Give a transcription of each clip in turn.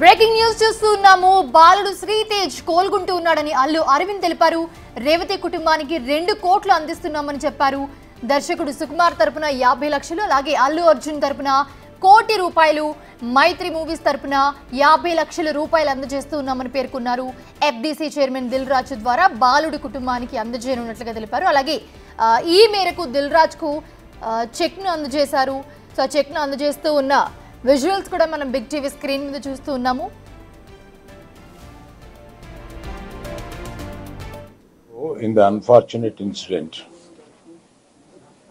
Breaking news చూస్తున్నాము. బాలుడు శ్రీతేజ్ కోలుకుంటూ ఉన్నాడని అల్లు అరవింద్ తెలిపారు. రేవతి కుటుంబానికి 2 కోట్లు అందిస్తున్నామని చెప్పారు. దర్శకుడు సుకుమార్ తరపున 50 లక్షలు, అలాగే అల్లు అర్జున్ తరపున ₹1 కోటి, మైత్రి మూవీస్ తరపున 50 లక్షల రూపాయలు అందజేస్తున్నామని పేర్కొన్నారు. ఎఫ్డీసీ చైర్మన్ దిల్ రాజు ద్వారా బాలుడు కుటుంబానికి అందజేయనున్నట్లుగా తెలిపారు. అలాగే ఈ మేరకు దిల్ రాజుకు చెక్ను అందజేశారు. సో చెక్ను అందజేస్తూ ఉన్న విజువల్స్ కూడా మనం బిగ్ టీవీ స్క్రీన్ మీద చూస్తూ ఉన్నాము. In the unfortunate incident,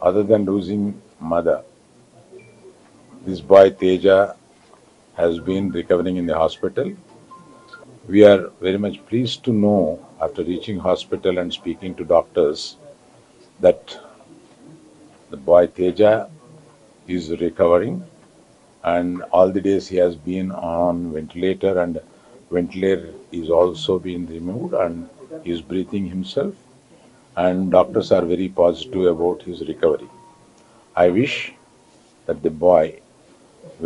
other than losing mother, this boy Teja has been recovering in the hospital. We are very much pleased to know, after reaching hospital and speaking to doctors, that the boy Teja is recovering, and all the days he has been on ventilator, and ventilator is also being removed and he is breathing himself, and doctors are very positive about his recovery. I wish that the boy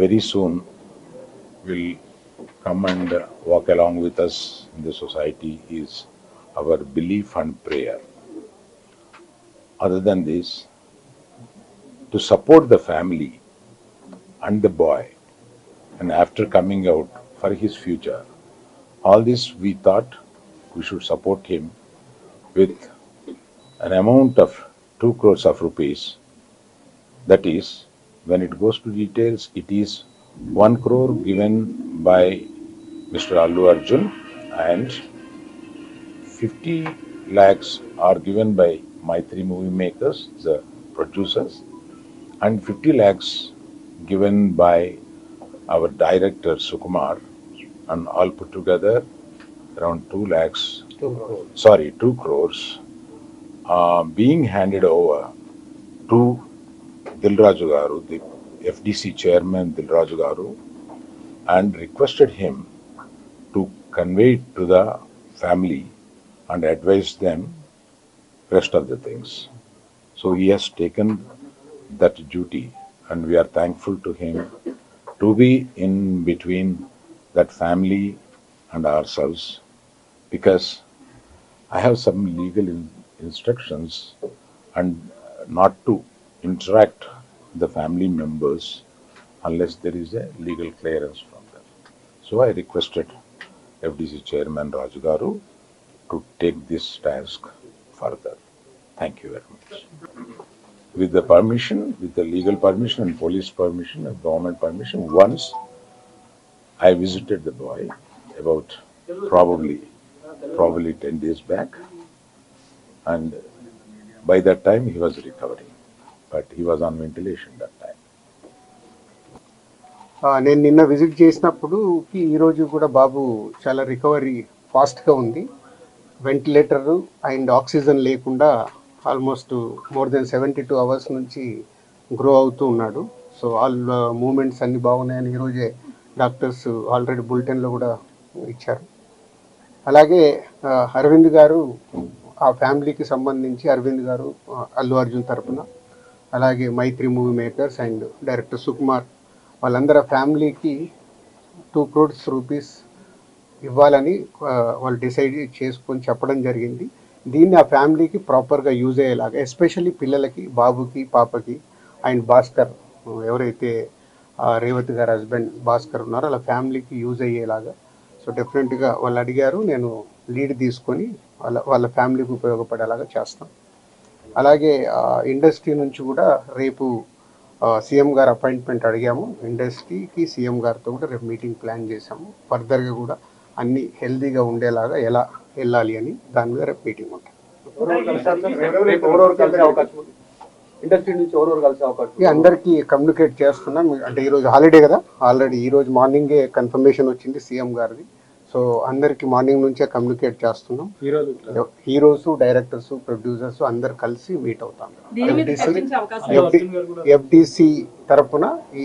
very soon will come and walk along with us in the society is our belief and prayer. Other than this, to support the family and the boy, and after coming out for his future, all this we thought we should support him with an amount of 2 crores of rupees. That is, when it goes to details, it is 1 crore given by Mr. Allu Arjun, and 50 lakhs are given by Maitri movie makers, the producers, and 50 lakhs given by our director Sukumar, and all put together around 2 crores being handed over to Dil Raju Garu, the FDC chairman Dil Raju Garu, and requested him to convey it to the family and advise them rest of the things. So he has taken that duty, and we are thankful to him to be in between that family and ourselves, because I have some legal instructions and not to interact the family members unless there is a legal clearance from them. So I requested FDC chairman Raju Garu to take this task further. Thank you very much. With the permission, with the legal permission and police permission and government permission, once I visited the boy about probably 10 days back, and by that time he was recovering, but he was on ventilation that time. నేను నిన్న visit చేసినప్పుడు ఈరోజు కూడా బాబు చాలా recovery ఫాస్ట్గా ఉంది. Ventilator and oxygen లేకుండా almost more than 72 hours నుంచి గ్రో అవుతూ ఉన్నాడు. సో ఆల్ మూమెంట్స్ అన్నీ బాగున్నాయని ఈరోజే డాక్టర్స్ ఆల్రెడీ బులెటిన్లో కూడా ఇచ్చారు. అలాగే అరవింద్ గారు, ఆ ఫ్యామిలీకి సంబంధించి అరవింద్ గారు అల్లు అర్జున్ తరపున, అలాగే Mythri movie makers and director Sukumar, వాళ్ళందరూ ఫ్యామిలీకి 2 crores రూపీస్ ఇవ్వాలని వాళ్ళు డిసైడ్ చేసుకొని చెప్పడం జరిగింది. దీన్ని ఆ ఫ్యామిలీకి ప్రాపర్గా యూజ్ అయ్యేలాగా, ఎస్పెషల్లీ పిల్లలకి, బాబుకి, పాపకి అండ్ భాస్కర్, ఎవరైతే రేవతి గారు హస్బెండ్ భాస్కర్ ఉన్నారో అలా ఫ్యామిలీకి యూజ్ అయ్యేలాగా. సో డెఫినెట్గా వాళ్ళు అడిగారు, నేను లీడ్ తీసుకొని వాళ్ళ ఫ్యామిలీకి ఉపయోగపడేలాగా చేస్తాం. అలాగే ఇండస్ట్రీ నుంచి కూడా రేపు సీఎం గారు అపాయింట్మెంట్ అడిగాము. ఇండస్ట్రీకి సీఎం గారితో కూడా రేపు మీటింగ్ ప్లాన్ చేశాము. ఫర్దర్గా కూడా అన్ని హెల్దీగా ఉండేలాగా ఎలా వెళ్ళాలి అని దాని మీద రేపు మీటింగ్ ఉంటుంది. అందరికీ కమ్యూనికేట్ చేస్తున్నాం. అంటే ఈరోజు హాలిడే కదా, ఆల్రెడీ ఈరోజు మార్నింగే కన్ఫర్మేషన్ వచ్చింది సీఎం గారిది. సో అందరికి మార్నింగ్ నుంచే కమ్యూనికేట్ చేస్తున్నాం. హీరోస్, డైరెక్టర్స్, ప్రొడ్యూసర్స్ అందరు కలిసి మీట్ అవుతాం. ఎఫ్డిసి తరపున, ఈ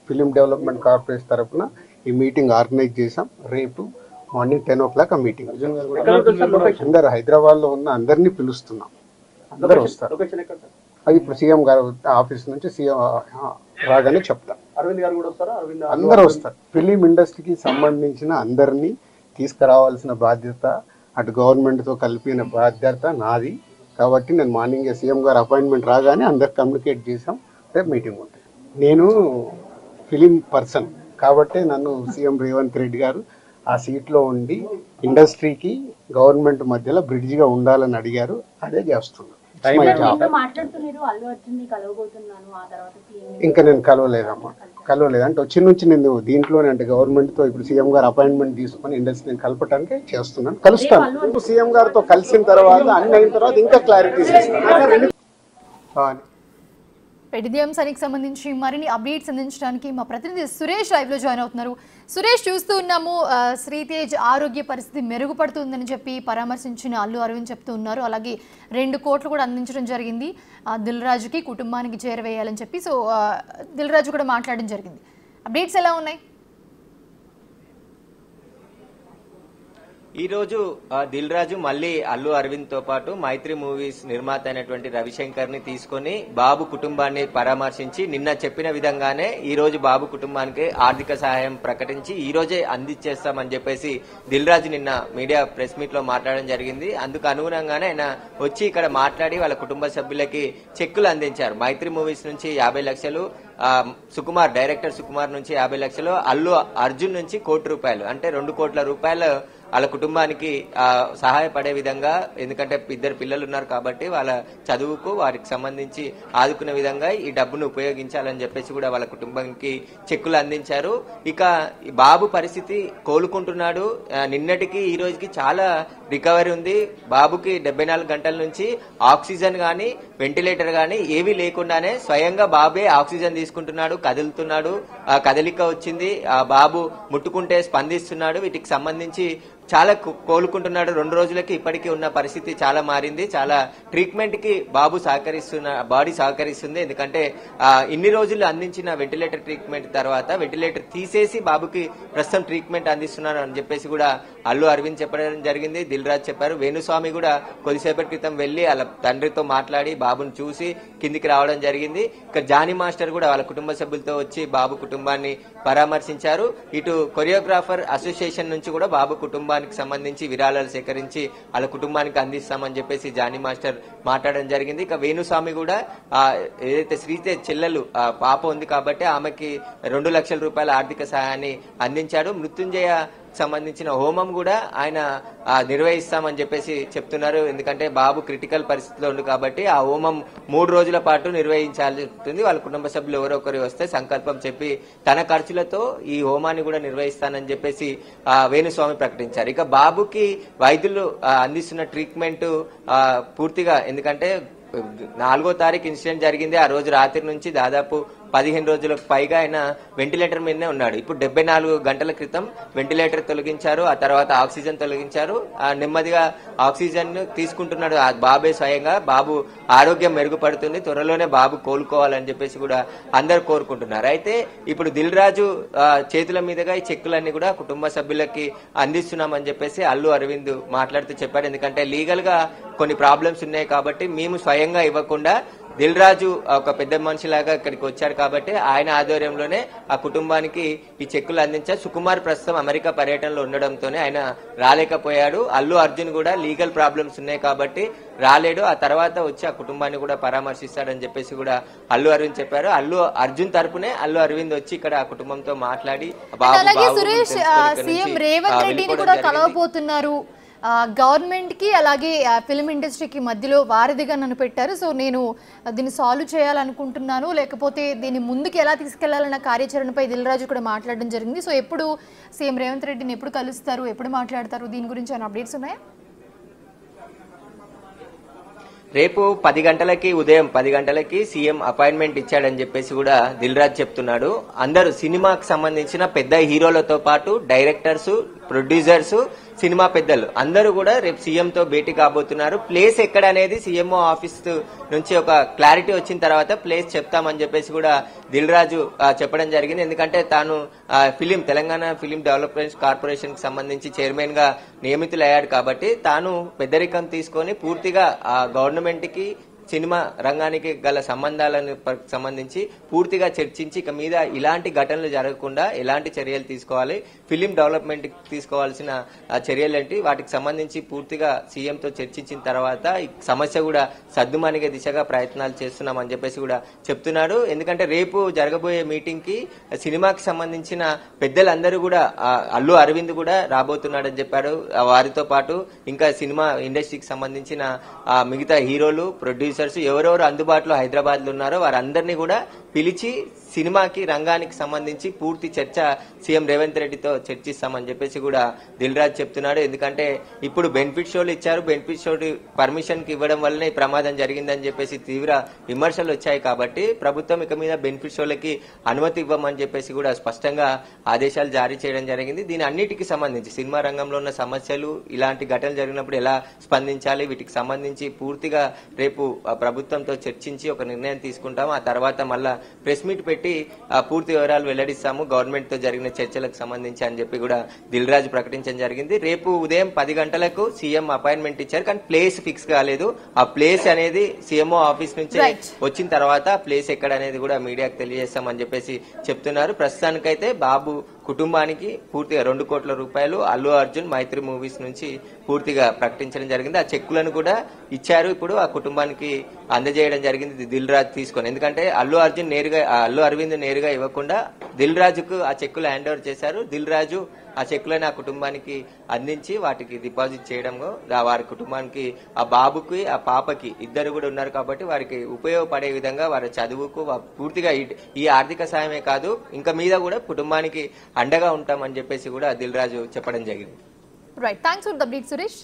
ఫిలిం డెవలప్మెంట్ కార్పొరేషన్ తరపున ఈ మీటింగ్ ఆర్గనైజ్ చేసాం. రేపు మార్నింగ్ 10 o'clock ఆ మీటింగ్. అందరు హైదరాబాద్లో ఉన్న అందరినీ పిలుస్తున్నాం, అందరూ వస్తారు. అది ఇప్పుడు సీఎం గారు ఆఫీస్ నుంచి సీఎం రాగానే చెప్తా. అరవింద్ గారు కూడా వస్తారా? అందరూ వస్తారు. ఫిలిం ఇండస్ట్రీకి సంబంధించిన అందరినీ తీసుకురావాల్సిన బాధ్యత అటు గవర్నమెంట్తో కలిపిన బాధ్యత నాది. కాబట్టి నేను మార్నింగ్ సీఎం గారు అపాయింట్మెంట్ రాగానే అందరు కమ్యూనికేట్ చేసాం, రేపు మీటింగ్ ఉంటుంది. నేను ఫిలిం పర్సన్ కాబట్టి నన్ను సీఎం రేవంత్ రెడ్డి గారు ఆ సీట్లో ఉండి ఇండస్ట్రీకి గవర్నమెంట్ మధ్యలో బ్రిడ్జిగా ఉండాలని అడిగారు. అదే చేస్తున్నాను. ఇంకా నేను కలవలేదమ్మా, కలవలేదు. అంటే వచ్చి నుంచి నేను దీంట్లోనే అంటే గవర్నమెంట్తో ఇప్పుడు సీఎం గారు అపాయింట్మెంట్ తీసుకొని ఇండస్ట్రీని కలపడానికి చేస్తున్నాను. కలుస్తాను. సీఎం గారితో కలిసిన తర్వాత అన్ని అయిన తర్వాత ఇంకా క్లారిటీస్ ఇస్తాను. పెడిది అంశానికి సంబంధించి మరిన్ని అప్డేట్స్ అందించడానికి మా ప్రతినిధి సురేష్ లైవ్ లో జాయిన్ అవుతున్నారు. సురేష్, చూస్తూ ఉన్నాము శ్రీతేజ్ ఆరోగ్య పరిస్థితి మెరుగుపడుతుందని చెప్పి పరామర్శించిన అల్లు అరవింద్ చెప్తూ ఉన్నారు. అలాగే 2 కోట్లు కూడా అందించడం జరిగింది దిల్ రాజుకి, కుటుంబానికి చేరవేయాలని చెప్పి. సో దిల్ రాజు కూడా మాట్లాడడం జరిగింది. అప్డేట్స్ ఎలా ఉన్నాయి? ఈ రోజు దిల్ రాజు మళ్ళీ అల్లు అరవింద్ తో పాటు మైత్రి మూవీస్ నిర్మాత అయినటువంటి రవిశంకర్ ని తీసుకుని బాబు కుటుంబాన్ని పరామర్శించి నిన్న చెప్పిన విధంగానే ఈ రోజు బాబు కుటుంబానికి ఆర్థిక సహాయం ప్రకటించి ఈ రోజే అందించేస్తామని చెప్పేసి దిల్ రాజు నిన్న మీడియా ప్రెస్ మీట్ లో మాట్లాడడం జరిగింది. అందుకు అనుగుణంగానే ఆయన వచ్చి ఇక్కడ మాట్లాడి వాళ్ళ కుటుంబ సభ్యులకి చెక్కులు అందించారు. మైత్రి మూవీస్ నుంచి 50 లక్షలు, సుకుమార్ డైరెక్టర్ సుకుమార్ నుంచి 50 లక్షలు, అల్లు అర్జున్ నుంచి 1 కోటి రూపాయలు, అంటే 2 కోట్ల రూపాయలు వాళ్ళ కుటుంబానికి సహాయపడే విధంగా, ఎందుకంటే 2 పిల్లలు ఉన్నారు కాబట్టి వాళ్ళ చదువుకు వారికి సంబంధించి ఆదుకునే విధంగా ఈ డబ్బును ఉపయోగించాలని చెప్పేసి కూడా వాళ్ళ కుటుంబానికి చెక్కులు అందించారు. ఇక బాబు పరిస్థితి కోలుకుంటున్నాడు. నిన్నటికి ఈ రోజుకి చాలా రికవరీ ఉంది. బాబుకి 74 గంటల నుంచి ఆక్సిజన్ గాని వెంటిలేటర్ గాని ఏవీ లేకుండానే స్వయంగా బాబే ఆక్సిజన్ తీసుకుంటున్నాడు, కదులుతున్నాడు, కదలిక వచ్చింది, బాబు ముట్టుకుంటే స్పందిస్తున్నాడు. వీటికి సంబంధించి చాలా కోలుకుంటున్నాడు. 2 రోజులకి ఇప్పటికీ ఉన్న పరిస్థితి చాలా మారింది. చాలా ట్రీట్మెంట్ కి బాబు బాడీ సహకరిస్తుంది. ఎందుకంటే ఇన్ని రోజులు అందించిన వెంటిలేటర్ ట్రీట్మెంట్ తర్వాత వెంటిలేటర్ తీసేసి బాబుకి ప్రస్తుతం ట్రీట్మెంట్ అందిస్తున్నారు అని చెప్పేసి కూడా అల్లు అరవింద్ చెప్పడం జరిగింది. దిల్ రాజు చెప్పారు. వేణుస్వామి కూడా కొద్దిసేపటి క్రితం వెళ్లి వాళ్ళ తండ్రితో మాట్లాడి బాబుని చూసి కిందికి రావడం జరిగింది. ఇక జానీ మాస్టర్ కూడా వాళ్ళ కుటుంబ సభ్యులతో వచ్చి బాబు కుటుంబాన్ని పరామర్శించారు. ఇటు కొరియోగ్రాఫర్ అసోసియేషన్ నుంచి కూడా బాబు కుటుంబానికి సంబంధించి విరాళాలు సేకరించి వాళ్ళ కుటుంబానికి అందిస్తామని చెప్పేసి జానీ మాస్టర్ మాట్లాడడం జరిగింది. ఇక వేణుస్వామి కూడా ఏదైతే శ్రీతేజ్ చెల్లెలు పాప ఉంది కాబట్టి ఆమెకి 2 లక్షల రూపాయల ఆర్థిక సహాయాన్ని అందించాడు. మృత్యుంజయ సంబంధించిన హోమం కూడా ఆయన నిర్వహిస్తామని చెప్పేసి చెప్తున్నారు. ఎందుకంటే బాబు క్రిటికల్ పరిస్థితిలో ఉంది కాబట్టి ఆ హోమం 3 రోజుల పాటు నిర్వహించాల్సి ఉంటుంది. వాళ్ళ కుటుంబ సభ్యులు ఎవరొకరు వస్తే సంకల్పం చెప్పి తన ఖర్చులతో ఈ హోమాన్ని కూడా నిర్వహిస్తానని చెప్పేసి వేణుస్వామి ప్రకటించారు. ఇక బాబుకి వైద్యులు అందిస్తున్న ట్రీట్మెంట్ పూర్తిగా, ఎందుకంటే 4వ తారీఖు ఇన్సిడెంట్ జరిగింది. ఆ రోజు రాత్రి నుంచి దాదాపు 15 రోజులకు పైగా ఆయన వెంటిలేటర్ మీదనే ఉన్నాడు. ఇప్పుడు 74 గంటల క్రితం వెంటిలేటర్ తొలగించారు, ఆ తర్వాత ఆక్సిజన్ తొలగించారు. నెమ్మదిగా ఆక్సిజన్ తీసుకుంటున్నాడు బాబే స్వయంగా. బాబు ఆరోగ్యం మెరుగుపడుతుంది, త్వరలోనే బాబు కోలుకోవాలని చెప్పేసి కూడా అందరు కోరుకుంటున్నారు. అయితే ఇప్పుడు దిల్ రాజు చేతుల మీదుగా ఈ చెక్కులన్నీ కూడా కుటుంబ సభ్యులకి అందిస్తున్నామని చెప్పేసి అల్లు అరవింద్ మాట్లాడుతూ చెప్పాడు. ఎందుకంటే లీగల్ గా కొన్ని ప్రాబ్లమ్స్ ఉన్నాయి కాబట్టి మేము స్వయంగా ఇవ్వకుండా దిల్ రాజు ఒక పెద్ద మనిషిలాగా ఇక్కడికి వచ్చారు కాబట్టి ఆయన ఆధ్వర్యంలోనే ఆ కుటుంబానికి ఈ చెక్కులు అందించారు. సుకుమార్ ప్రస్తుతం అమెరికా పర్యటనలో ఉండడంతోనే ఆయన రాలేకపోయాడు. అల్లు అర్జున్ కూడా లీగల్ ప్రాబ్లమ్స్ ఉన్నాయి కాబట్టి రాలేడు. ఆ తర్వాత వచ్చి ఆ కుటుంబాన్ని కూడా పరామర్శిస్తాడని చెప్పేసి కూడా అల్లు అరవింద్ చెప్పారు. అల్లు అర్జున్ తరపునే అల్లు అరవింద్ వచ్చి ఇక్కడ ఆ కుటుంబంతో మాట్లాడి సురేష్, సీఎం రేవంత్ రెడ్డిని కూడా కలవబోతున్నారు. గవర్నమెంట్ కి అలాగే ఫిల్మ్ ఇండస్ట్రీకి మధ్యలో వారధిగా నన్ను పెట్టారు. సో నేను దీన్ని సాల్వ్ చేయాలనుకుంటున్నాను, లేకపోతే దీన్ని ముందుకు ఎలా తీసుకెళ్లాలన్న కార్యాచరణపై దిల్ రాజు కూడా మాట్లాడడం జరిగింది. సో ఎప్పుడు సీఎం రేవంత్ రెడ్డిని ఎప్పుడు కలుస్తారు, ఎప్పుడు మాట్లాడతారు, దీని గురించి ఏమైనా అప్డేట్స్ ఉన్నాయా? రేపు 10 గంటలకి, ఉదయం 10 గంటలకి సీఎం అపాయింట్మెంట్ ఇచ్చాడని చెప్పేసి కూడా దిల్ రాజు చెప్తున్నాడు. అందరూ సినిమాకి సంబంధించిన పెద్ద హీరోలతో పాటు డైరెక్టర్స్, ప్రొడ్యూసర్స్, సినిమా పెద్దలు అందరూ కూడా రేపు సీఎం తో భేటీ కాబోతున్నారు. ప్లేస్ ఎక్కడ అనేది సీఎంఓ ఆఫీస్ నుంచి ఒక క్లారిటీ వచ్చిన తర్వాత ప్లేస్ చెప్తామని చెప్పేసి కూడా దిల్ రాజు చెప్పడం జరిగింది. ఎందుకంటే తాను తెలంగాణ ఫిలిం డెవలప్మెంట్ కార్పొరేషన్ కి సంబంధించి చైర్మన్ గా నియమితులయ్యాడు కాబట్టి తాను పెద్దరికం తీసుకొని పూర్తిగా గవర్నమెంట్ కి సినిమా రంగానికి గల సంబంధాలను సంబంధించి పూర్తిగా చర్చించి ఇక మీద ఇలాంటి ఘటనలు జరగకుండా ఎలాంటి చర్యలు తీసుకోవాలి, ఫిలిం డెవలప్మెంట్ తీసుకోవాల్సిన చర్యలేంటి, వాటికి సంబంధించి పూర్తిగా సీఎంతో చర్చించిన తర్వాత ఈ సమస్య కూడా సద్దుమణిగే దిశగా ప్రయత్నాలు చేస్తున్నామని చెప్పేసి కూడా చెప్తున్నాడు. ఎందుకంటే రేపు జరగబోయే మీటింగ్ కి సినిమాకి సంబంధించిన పెద్దలందరూ కూడా అల్లు అరవింద్ కూడా రాబోతున్నాడని చెప్పారు. వారితో పాటు ఇంకా సినిమా ఇండస్ట్రీకి సంబంధించిన మిగతా హీరోలు, ప్రొడ్యూసర్స్ ఎవరెవరు అందుబాటులో హైదరాబాద్ లో ఉన్నారో వారందరినీ కూడా పిలిచి సినిమాకి రంగానికి సంబంధించి పూర్తి చర్చ సీఎం రేవంత్ రెడ్డితో చర్చిస్తామని చెప్పేసి కూడా దిల్ రాజు చెప్తున్నాడు. ఎందుకంటే ఇప్పుడు బెనిఫిట్ షోలు ఇచ్చారు, బెనిఫిట్ షో పర్మిషన్ కి ఇవ్వడం వల్లనే ప్రమాదం జరిగిందని చెప్పేసి తీవ్ర విమర్శలు వచ్చాయి. కాబట్టి ప్రభుత్వం ఇక మీద బెనిఫిట్ షోలకి అనుమతి ఇవ్వమని చెప్పేసి కూడా స్పష్టంగా ఆదేశాలు జారీ చేయడం జరిగింది. దీని అన్నిటికీ సంబంధించి సినిమా రంగంలో ఉన్న సమస్యలు, ఇలాంటి ఘటనలు జరిగినప్పుడు ఎలా స్పందించాలి, వీటికి సంబంధించి పూర్తిగా రేపు ప్రభుత్వంతో చర్చించి ఒక నిర్ణయం తీసుకుంటాం. ఆ తర్వాత మళ్ళా ప్రెస్ మీట్ పెట్టి పూర్తి వివరాలు వెల్లడిస్తాము గవర్నమెంట్ తో జరిగిన చర్చలకు సంబంధించి అని చెప్పి కూడా దిల్ రాజు ప్రకటించడం జరిగింది. రేపు ఉదయం 10 గంటలకు సీఎం అపాయింట్మెంట్ ఇచ్చారు, కానీ ప్లేస్ ఫిక్స్ కాలేదు. ఆ ప్లేస్ అనేది సీఎంఓ ఆఫీస్ నుంచి వచ్చిన తర్వాత ప్లేస్ ఎక్కడ అనేది కూడా మీడియాకు తెలియజేస్తామని చెప్పేసి చెప్తున్నారు. ప్రస్తుతానికైతే బాబు కుటుంబానికి పూర్తిగా 2 కోట్ల రూపాయలు అల్లు అర్జున్ మైత్రి మూవీస్ నుంచి పూర్తిగా ప్రకటించడం జరిగింది. ఆ చెక్కులను కూడా ఇచ్చారు, ఇప్పుడు ఆ కుటుంబానికి అందజేయడం జరిగింది దిల్ రాజు తీసుకొని. ఎందుకంటే అల్లు అరవింద్ నేరుగా ఇవ్వకుండా దిల్ రాజుకు ఆ చెక్కులు హ్యాండ్ ఓవర్ చేశారు. దిల్ రాజు ఆ చెక్కులను ఆ కుటుంబానికి అందించి వాటికి డిపాజిట్ చేయడం, వారి కుటుంబానికి ఆ బాబుకి ఆ పాపకి ఇద్దరు కూడా ఉన్నారు కాబట్టి వారికి ఉపయోగపడే విధంగా వారి చదువుకు పూర్తిగా ఈ ఆర్థిక సాయమే కాదు ఇంకా మీద కూడా కుటుంబానికి అండగా ఉంటామని చెప్పేసి కూడా దిల్ రాజు చెప్పడం జరిగింది. Right, thanks for the update Suresh.